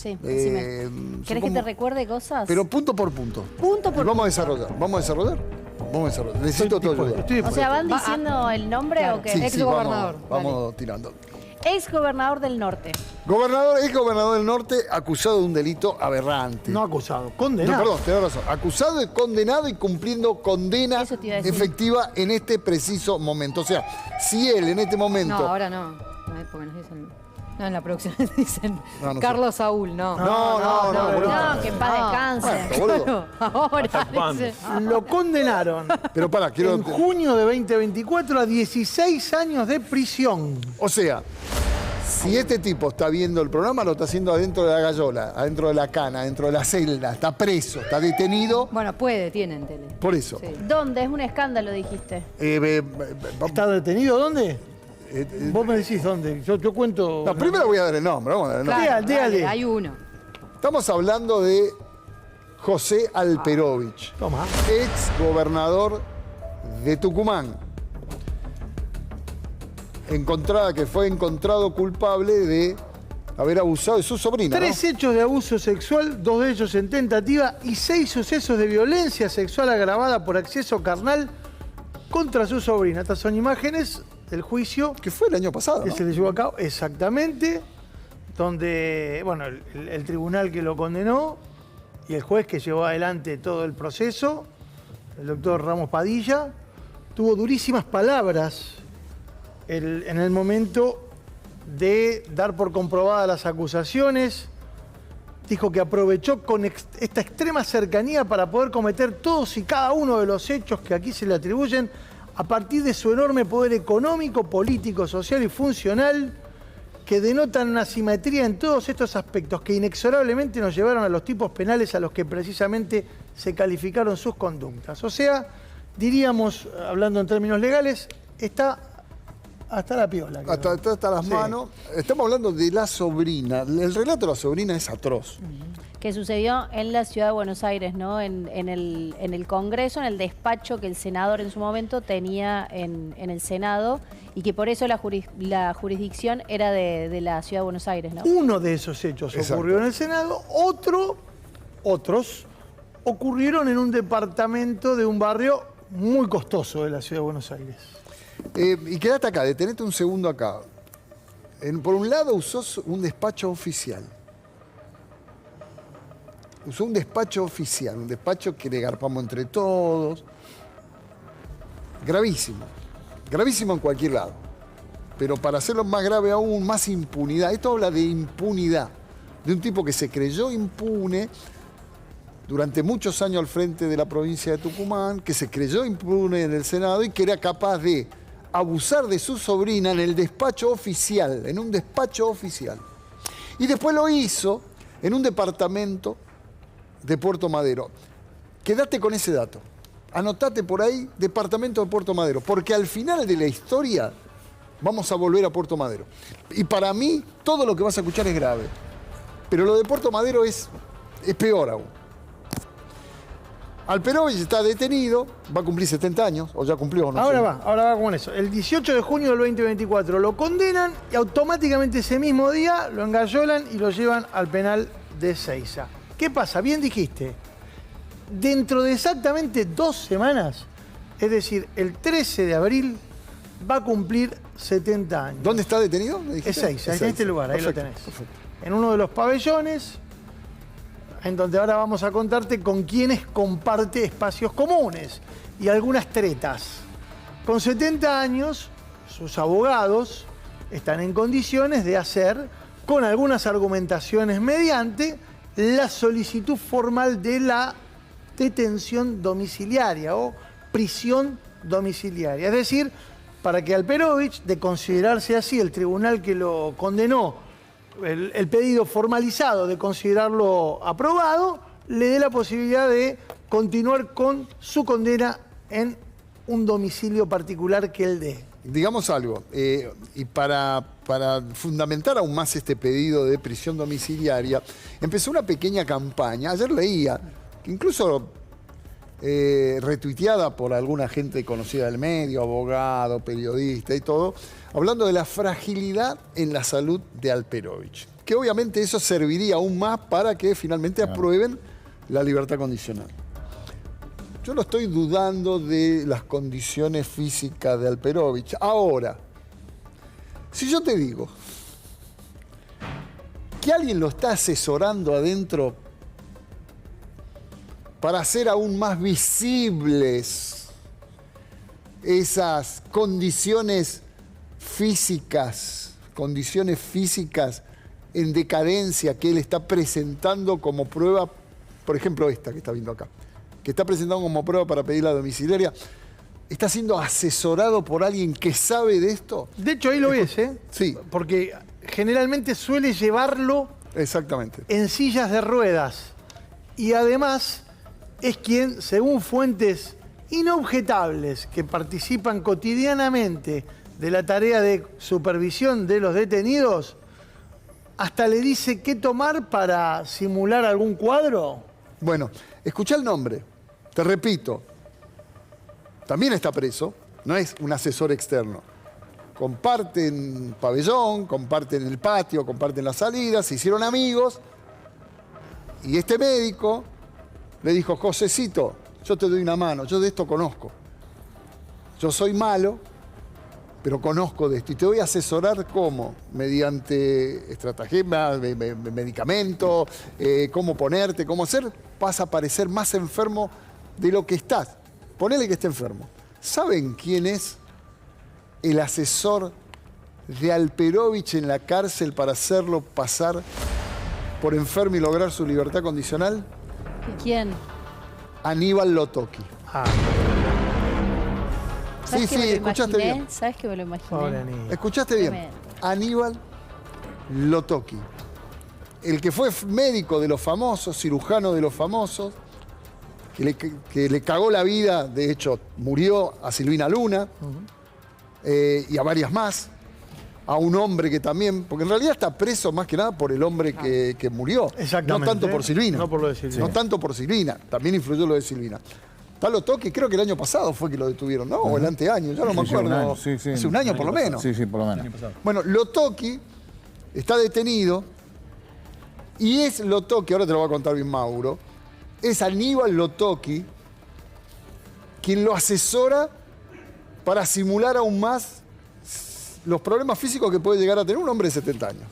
Sí, decime. ¿Querés que te recuerde cosas? Pero punto por punto. Punto por Vamos a desarrollar. Vamos a desarrollar. Vamos a desarrollar. Necesito tu ayuda. O sea, ¿van diciendo el nombre Claro. o qué? Sí, Ex sí, gobernador. vamos tirando. Ex gobernador del norte. Ex gobernador del norte, acusado de un delito aberrante. No acusado, No, condenado. perdón, tenés razón. Acusado y condenado y cumpliendo condena Eso te iba a decir. efectiva en este preciso momento. O sea, si él en este momento... No, ahora no. No, porque nos dicen. No, en la producción dicen No, no Carlos Saúl, no. No, boludo. No, que en paz descanse. Boludo. Claro, ahora dice. Lo condenaron Pero pará, quiero... en junio de 2024 a 16 años de prisión. O sea, si este tipo está viendo el programa, lo está haciendo adentro de la gallola, adentro de la cana, adentro de la celda, está preso, está detenido. Bueno, tienen tele. Por eso. Sí. ¿Dónde? Es un escándalo, dijiste. ¿Está detenido dónde? Vos me decís dónde. Yo cuento. No, primero voy a dar el nombre. Vamos a dar el nombre. Claro, Dígale. dale, hay uno. Estamos hablando de José Alperovich, Toma. ex gobernador de Tucumán. Que fue encontrado culpable de haber abusado de su sobrina. 3 ¿no? hechos de abuso sexual, 2 de ellos en tentativa y 6 sucesos de violencia sexual agravada por acceso carnal contra su sobrina. Estas son imágenes del juicio Que fue el año pasado. que ¿no? se le llevó a cabo exactamente, donde, bueno, el tribunal que lo condenó y el juez que llevó adelante todo el proceso, el doctor Ramos Padilla, tuvo durísimas palabras en el momento de dar por comprobadas las acusaciones. Dijo que aprovechó con esta extrema cercanía para poder cometer todos y cada uno de los hechos que aquí se le atribuyen a partir de su enorme poder económico, político, social y funcional, que denotan una simetría en todos estos aspectos que inexorablemente nos llevaron a los tipos penales a los que precisamente se calificaron sus conductas. O sea, diríamos, hablando en términos legales, está hasta la piola. Hasta las Sí. manos. Estamos hablando de la sobrina. El relato de la sobrina es atroz. Que sucedió en la ciudad de Buenos Aires, ¿no? En el Congreso, en el despacho que el senador en su momento tenía en el Senado y que por eso la jurisdicción era de la ciudad de Buenos Aires, ¿no? Uno de esos hechos Exacto. ocurrió en el Senado, otros ocurrieron en un departamento de un barrio muy costoso de la ciudad de Buenos Aires. Y quédate acá, detenete un segundo acá. Por un lado usó un despacho oficial. Usó un despacho oficial, un despacho que le garpamos entre todos. Gravísimo. Gravísimo en cualquier lado. Pero para hacerlo más grave aún, más impunidad. Esto habla de impunidad. De un tipo que se creyó impune durante muchos años al frente de la provincia de Tucumán, que se creyó impune en el Senado y que era capaz de abusar de su sobrina en el despacho oficial, en un despacho oficial. Y después lo hizo en un departamento de Puerto Madero. Quédate con ese dato. Anotate por ahí, departamento de Puerto Madero, porque al final de la historia vamos a volver a Puerto Madero. Y para mí, todo lo que vas a escuchar es grave. Pero lo de Puerto Madero es peor aún. Alperovich está detenido, va a cumplir 70 años, o ya cumplió, no Ahora sé. va con eso. El 18 de junio del 2024 lo condenan y automáticamente ese mismo día lo engallolan y lo llevan al penal de Ezeiza. ¿Qué pasa? Bien dijiste, dentro de exactamente 2 semanas, es decir, el 13 de abril, va a cumplir 70 años. ¿Dónde está detenido? ¿Me dijiste? Ezeiza, en este lugar, ahí Perfecto, lo tenés. perfecto. En uno de los pabellones, en donde ahora vamos a contarte con quienes comparte espacios comunes y algunas tretas. Con 70 años, sus abogados están en condiciones de hacer, con algunas argumentaciones mediante, la solicitud formal de la detención domiciliaria o prisión domiciliaria. Es decir, para que Alperovich, de considerarse así el tribunal que lo condenó, el pedido formalizado de considerarlo aprobado, le dé la posibilidad de continuar con su condena en un domicilio particular que él dé. Digamos algo, y para fundamentar aún más este pedido de prisión domiciliaria, empezó una pequeña campaña, ayer leía, incluso retuiteada por alguna gente conocida del medio, abogado, periodista y todo, hablando de la fragilidad en la salud de Alperovich. que obviamente eso serviría aún más para que finalmente aprueben la libertad condicional. Yo no estoy dudando de las condiciones físicas de Alperovich. Ahora, si yo te digo que alguien lo está asesorando adentro para hacer aún más visibles esas condiciones físicas en decadencia que él está presentando como prueba, por ejemplo esta que está viendo acá, que está presentando como prueba para pedir la domiciliaria, está siendo asesorado por alguien que sabe de esto. De hecho, ahí lo ves, ¿eh? Sí. Porque generalmente suele llevarlo Exactamente. en sillas de ruedas. Y además es quien, según fuentes inobjetables que participan cotidianamente de la tarea de supervisión de los detenidos, hasta le dice qué tomar para simular algún cuadro. Bueno, escuchá el nombre. Te repito, también está preso, no es un asesor externo. Comparten pabellón, comparten el patio, comparten las salidas, se hicieron amigos. Y este médico le dijo, Josecito, yo te doy una mano, yo de esto conozco. Yo soy malo, pero conozco de esto. Y te voy a asesorar cómo, mediante estratagemas, medicamentos, cómo ponerte, cómo hacer, vas a parecer más enfermo de lo que estás. Ponele que esté enfermo. ¿Saben quién es el asesor de Alperovich en la cárcel para hacerlo pasar por enfermo y lograr su libertad condicional? ¿Quién? Aníbal Lotoki. ¿Sabes Sí, que me lo escuchaste imaginé? bien. ¿Sabes que me lo imaginé? Pobre niño. Escuchaste bien. Tremendo. Aníbal Lotoki. El que fue médico de los famosos, cirujano de los famosos, que le cagó la vida, de hecho, murió a Silvina Luna y a varias más. A un hombre que también, porque en realidad está preso más que nada por el hombre que murió. Exactamente. No tanto por Silvina. No por lo de Silvina. No tanto por Silvina. También influyó lo de Silvina. Tal Lotoki, creo que el año pasado fue que lo detuvieron, ¿no? O el anteaño, ya no me acuerdo. Hace un año por lo menos. Sí, por lo menos. Bueno, Lotoki está detenido y es Lotoki, ahora te lo va a contar bien Mauro, es Aníbal Lotoki quien lo asesora para simular aún más los problemas físicos que puede llegar a tener un hombre de 70 años.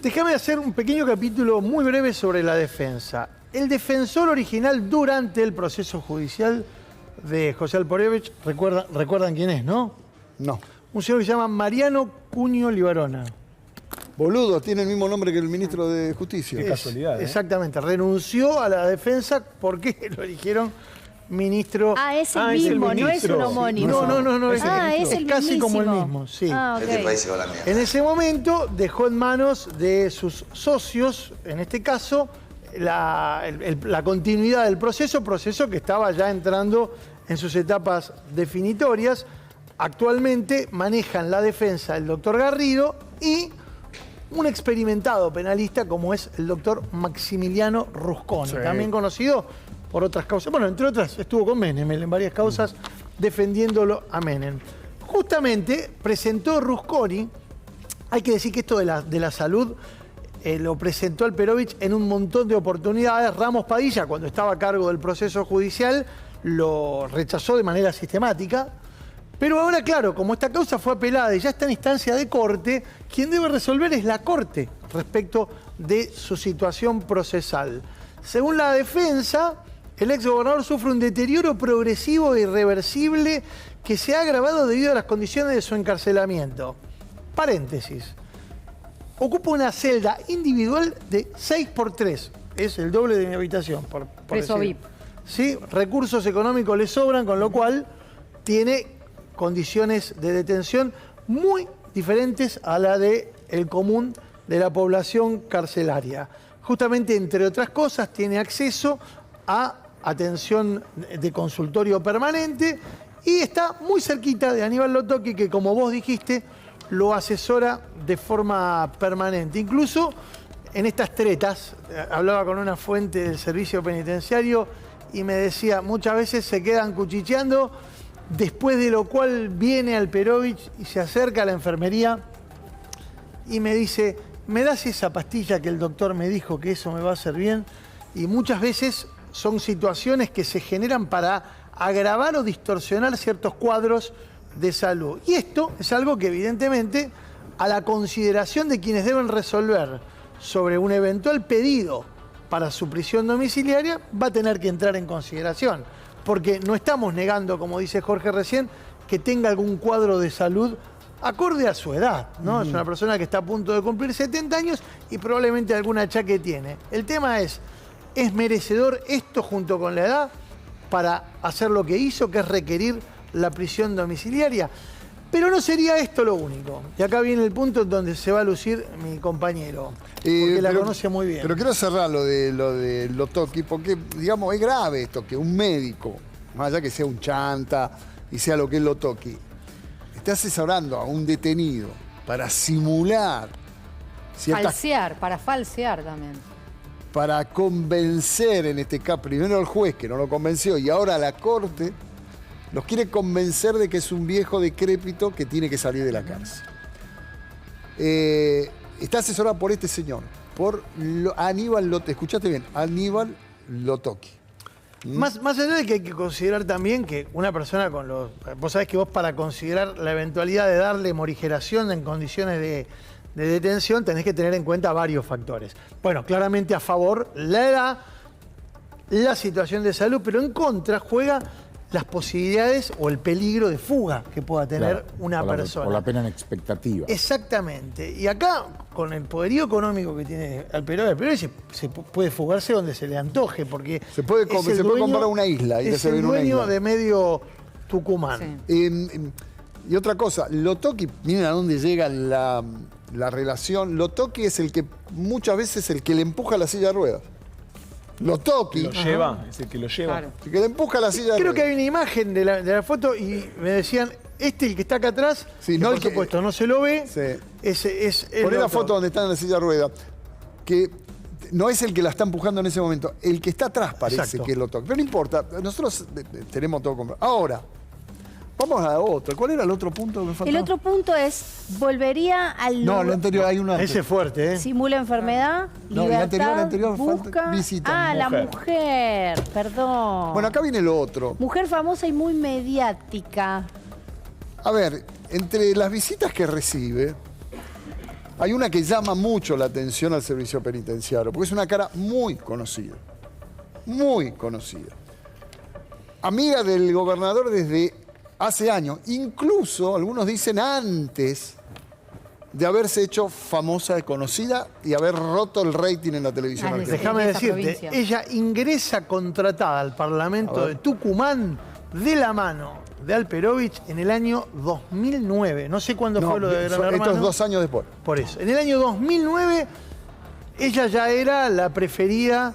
Déjame hacer un pequeño capítulo muy breve sobre la defensa. El defensor original durante el proceso judicial de José Alperovich, recuerdan quién es, ¿no? No. Un señor que se llama Mariano Cuño Libarona. Boludo, tiene el mismo nombre que el ministro de Justicia. Qué casualidad, ¿eh? Exactamente, renunció a la defensa porque lo eligieron ministro. Ah, es el Ah, es el mismo, no es un ministro. homónimo. No, es el casi como el mismísimo. mismo, sí. Ah, ok. Este país se va a la mierda. En ese momento dejó en manos de sus socios, en este caso, la continuidad del proceso que estaba ya entrando en sus etapas definitorias. Actualmente manejan la defensa el doctor Garrido y un experimentado penalista como es el doctor Maximiliano Rusconi, también conocido por otras causas. Bueno, entre otras, estuvo con Menem en varias causas defendiéndolo a Menem. Justamente presentó Rusconi, hay que decir que esto de la salud lo presentó Alperovich en un montón de oportunidades. Ramos Padilla, cuando estaba a cargo del proceso judicial, lo rechazó de manera sistemática. Pero ahora, claro, como esta causa fue apelada y ya está en instancia de corte, quien debe resolver es la corte respecto de su situación procesal. Según la defensa, el exgobernador sufre un deterioro progresivo e irreversible que se ha agravado debido a las condiciones de su encarcelamiento. Paréntesis. Ocupa una celda individual de 6x3. Es el doble de mi habitación, por Preso decir. VIP. Sí, recursos económicos le sobran, con lo cual tiene condiciones de detención muy diferentes a la del común de la población carcelaria. Justamente, entre otras cosas, tiene acceso a atención de consultorio permanente y está muy cerquita de Aníbal Lotoki, que, como vos dijiste, lo asesora de forma permanente. Incluso en estas tretas, hablaba con una fuente del servicio penitenciario y me decía, muchas veces se quedan cuchicheando, después de lo cual viene Alperovich y se acerca a la enfermería y me dice, ¿me das esa pastilla que el doctor me dijo que eso me va a hacer bien? Y muchas veces son situaciones que se generan para agravar o distorsionar ciertos cuadros de salud. Y esto es algo que evidentemente a la consideración de quienes deben resolver sobre un eventual pedido para su prisión domiciliaria va a tener que entrar en consideración. Porque no estamos negando, como dice Jorge recién, que tenga algún cuadro de salud acorde a su edad, ¿no? Es una persona que está a punto de cumplir 70 años y probablemente algún achaque tiene. El tema ¿es merecedor esto junto con la edad para hacer lo que hizo, que es requerir la prisión domiciliaria? Pero no sería esto lo único. Y acá viene el punto en donde se va a lucir mi compañero, porque la conoce muy bien. Pero quiero cerrar lo de Lotoki, porque, digamos, es grave esto, que un médico, más allá que sea un chanta y sea lo que es Lotoki, esté asesorando a un detenido para simular Falsear, para falsear también. para convencer, en este caso, primero al juez que no lo convenció y ahora a la corte, los quiere convencer de que es un viejo decrépito que tiene que salir de la cárcel. Está asesorado por este señor, por Aníbal Lotoki. Escuchate bien, Aníbal Lotoki. Más allá de que hay que considerar también que una persona con los... Vos sabés que vos para considerar la eventualidad de darle morigeración en condiciones de detención tenés que tener en cuenta varios factores. Bueno, claramente a favor la edad, la situación de salud, pero en contra juega las posibilidades o el peligro de fuga que pueda tener una persona. O la pena en expectativa. Exactamente. Y acá, con el poderío económico que tiene Alperovich, se puede fugarse donde se le antoje, porque Se puede comprar una isla. Es el dueño de medio Tucumán. Sí. Y otra cosa, Lotoki, miren a dónde llega la relación. Lotoki es el que muchas veces el que le empuja la silla de ruedas. Lotoki. Lo lleva, es el que lo lleva. Claro. El que le empuja la silla de Creo ruedas. que hay una imagen de la foto y me decían, el que está acá atrás, Sí, que no por el que- supuesto no se lo ve, Sí. ese es el Poné la otro. foto donde están en la silla de ruedas. Que no es el que la está empujando en ese momento. El que está atrás parece Exacto. que es Lotoki. Pero no importa, nosotros tenemos todo comprado. Ahora, vamos a otro. ¿Cuál era el otro punto que me faltaba? El otro punto es, volvería al No, lo anterior hay una. Ese es fuerte, ¿eh? simula enfermedad, No, el libertad, anterior falta busca... visita. Ah, la mujer, perdón. Bueno, acá viene lo otro. Mujer famosa y muy mediática. A ver, entre las visitas que recibe, hay una que llama mucho la atención al servicio penitenciario, porque es una cara muy conocida. Muy conocida. Amiga del gobernador desde hace años, incluso algunos dicen antes de haberse hecho famosa y conocida y haber roto el rating en la televisión Ah, argentina. Déjame de esa decirte, provincia. ella ingresa contratada al Parlamento de Tucumán de la mano de Alperovich en el año 2009. No sé cuándo No, fue lo de Gran Hermano. estos 2 años después. Por eso. En el año 2009, ella ya era la preferida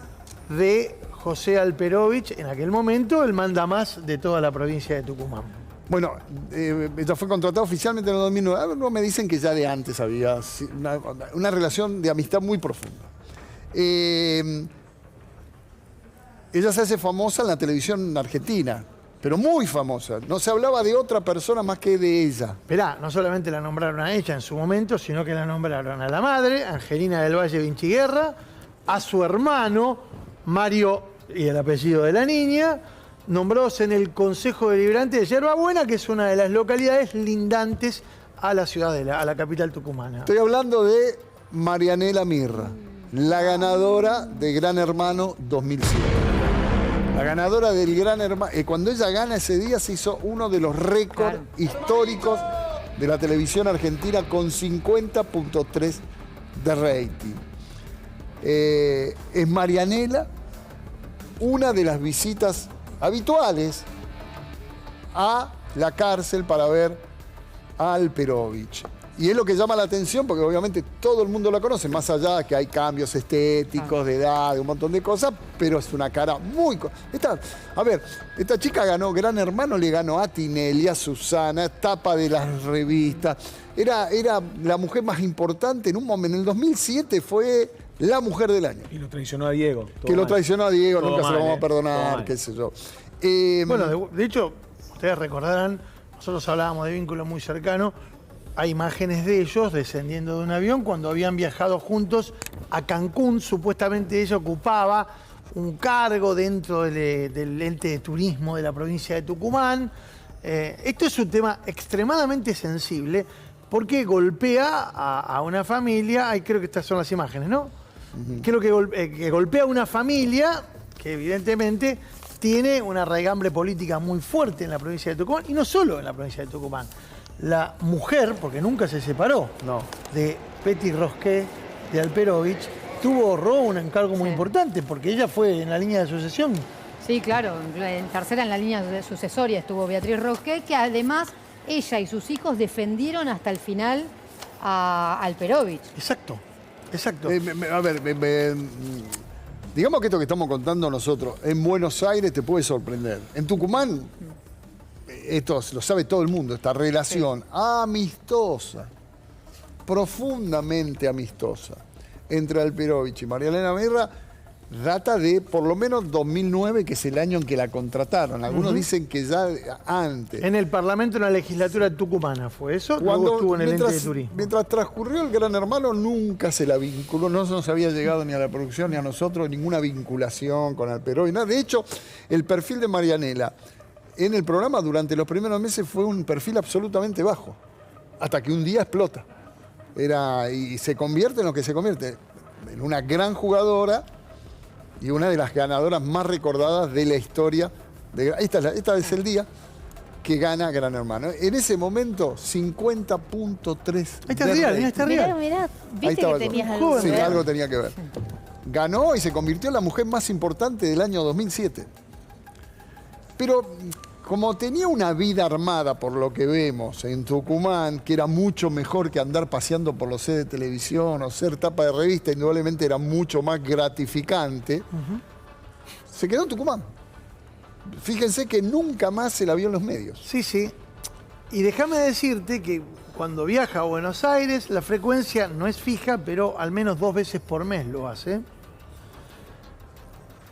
de José Alperovich, en aquel momento el mandamás de toda la provincia de Tucumán. Bueno, ella fue contratada oficialmente en el 2009. Luego me dicen que ya de antes había una relación de amistad muy profunda. Ella se hace famosa en la televisión argentina, pero muy famosa. No se hablaba de otra persona más que de ella. Esperá, no solamente la nombraron a ella en su momento, sino que la nombraron a la madre, Angelina del Valle Vinchiguerra, a su hermano, Mario, y el apellido de la niña, nombrados en el Consejo Deliberante de Yerba Buena, que es una de las localidades lindantes a la ciudad a la capital tucumana. Estoy hablando de Marianela Mirra, la ganadora de Gran Hermano 2007. La ganadora del Gran Hermano. Cuando ella gana ese día se hizo uno de los récords Claro. históricos de la televisión argentina con 50.3 de rating. Es Marianela una de las visitas habituales a la cárcel para ver a Alperovich. Y es lo que llama la atención porque obviamente todo el mundo la conoce, más allá de que hay cambios estéticos, de edad, de un montón de cosas, pero es una cara muy... Esta chica ganó Gran Hermano, le ganó a Tinelli, a Susana, tapa de las revistas. Era la mujer más importante en un momento. En el 2007 fue la mujer del año. Y lo traicionó a Diego. Todo Que lo mal. traicionó a Diego, Todo nunca se lo mal, vamos a todo perdonar, mal. qué sé yo. Bueno, de hecho, ustedes recordarán, nosotros hablábamos de vínculo muy cercano. hay imágenes de ellos descendiendo de un avión cuando habían viajado juntos a Cancún. Supuestamente ella ocupaba un cargo dentro del ente de turismo de la provincia de Tucumán. Esto es un tema extremadamente sensible porque golpea a una familia. Ahí creo que estas son las imágenes, ¿no? Creo que golpea a una familia que evidentemente tiene una raigambre política muy fuerte en la provincia de Tucumán, y no solo en la provincia de Tucumán. La mujer, porque nunca se separó, de Petty Rosquet, de Alperovich, robó un encargo muy importante, porque ella fue en la línea de sucesión. Sí, claro, en tercera en la línea sucesoria estuvo Beatriz Rosquet, que además ella y sus hijos defendieron hasta el final a Alperovich. Exacto. A ver, digamos que esto que estamos contando nosotros en Buenos Aires te puede sorprender. En Tucumán, esto lo sabe todo el mundo, esta relación amistosa, profundamente amistosa, entre Alperovich y María Elena Mirra, data de por lo menos 2009, que es el año en que la contrataron. Algunos dicen que ya antes. En el Parlamento, en la legislatura tucumana, ¿fue eso? Cuando estuvo en el ente de mientras, turismo. mientras transcurrió el Gran Hermano, nunca se la vinculó, no se nos había llegado ni a la producción ni a nosotros ninguna vinculación con Alperovich. De hecho, el perfil de Marianela en el programa durante los primeros meses fue un perfil absolutamente bajo, hasta que un día explota. Y se convierte en lo que se convierte, en una gran jugadora y una de las ganadoras más recordadas de la historia. Esta es el día que gana Gran Hermano. En ese momento, 50.3. Ahí está real, ahí está real. Mirá, Ahí viste estaba que todo. tenías algo. Sí, algo tenía que ver. Ganó y se convirtió en la mujer más importante del año 2007. Pero como tenía una vida armada, por lo que vemos en Tucumán, que era mucho mejor que andar paseando por los sets de televisión o ser tapa de revista, indudablemente era mucho más gratificante, se quedó en Tucumán. Fíjense que nunca más se la vio en los medios. Sí, sí. Y déjame decirte que cuando viaja a Buenos Aires, la frecuencia no es fija, pero al menos 2 veces por mes lo hace.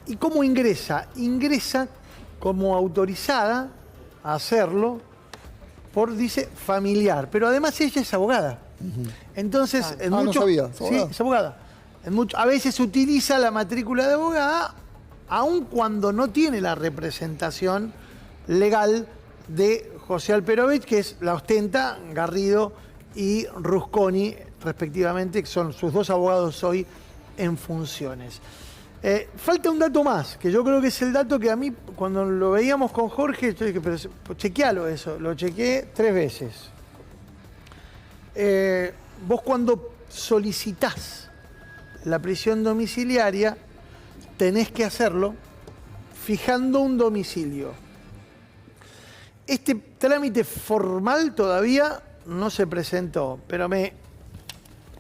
¿Y cómo ingresa? Ingresa como autorizada a hacerlo por, dice, familiar. Pero además ella es abogada. Entonces, en no muchos... sabía, ¿es Sí, abogada? es abogada. A veces utiliza la matrícula de abogada, aun cuando no tiene la representación legal de José Alperovich, que es la ostenta Garrido y Rusconi, respectivamente, que son sus 2 abogados hoy en funciones. Falta un dato más, que yo creo que es el dato que a mí, cuando lo veíamos con Jorge, yo dije, pero chequealo eso. Lo chequeé 3 veces. Vos cuando solicitás la prisión domiciliaria, tenés que hacerlo fijando un domicilio. Este trámite formal todavía no se presentó, pero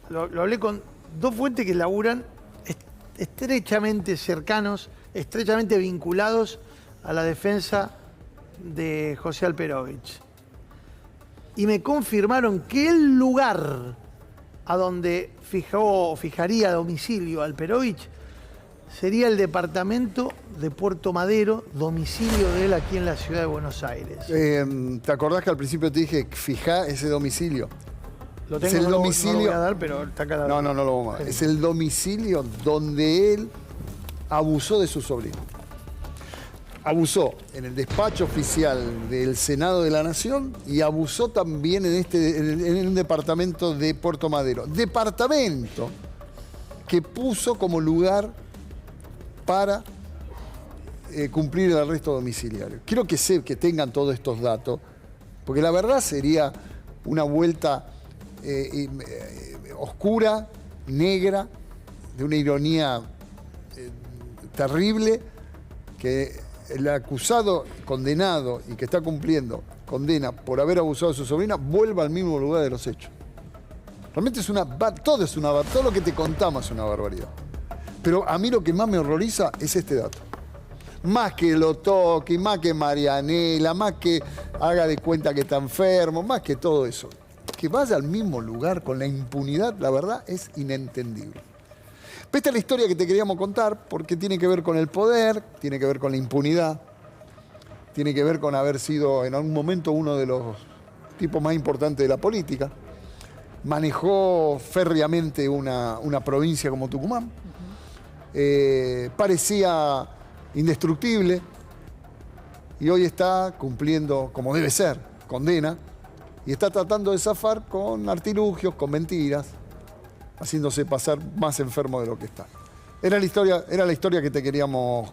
lo hablé con 2 fuentes que laburan estrechamente cercanos, estrechamente vinculados a la defensa de José Alperovich. Y me confirmaron que el lugar a donde fijaría domicilio Alperovich sería el departamento de Puerto Madero, domicilio de él aquí en la ciudad de Buenos Aires. ¿Te acordás que al principio te dije, fijá ese domicilio? Lo tengo, es el no domicilio. no lo voy a dar, pero está acá. No lo vamos a dar. Es el domicilio donde él abusó de su sobrino. Abusó en el despacho oficial del Senado de la Nación y abusó también en un departamento de Puerto Madero. Departamento que puso como lugar para cumplir el arresto domiciliario. Quiero que tengan todos estos datos, porque la verdad sería una vuelta oscura, negra, de una ironía terrible, que el acusado, condenado y que está cumpliendo condena por haber abusado de su sobrina, vuelva al mismo lugar de los hechos. Realmente todo lo que te contamos es una barbaridad. Pero a mí lo que más me horroriza es este dato. Más que lo toque, más que Marianela, más que haga de cuenta que está enfermo, más que todo eso. Que vaya al mismo lugar con la impunidad, la verdad, es inentendible. Esta es la historia que te queríamos contar porque tiene que ver con el poder, tiene que ver con la impunidad, tiene que ver con haber sido en algún momento uno de los tipos más importantes de la política. manejó férreamente una provincia como Tucumán. Parecía indestructible y hoy está cumpliendo como debe ser, condena, y está tratando de zafar con artilugios, con mentiras, haciéndose pasar más enfermo de lo que está. Era la historia que te queríamos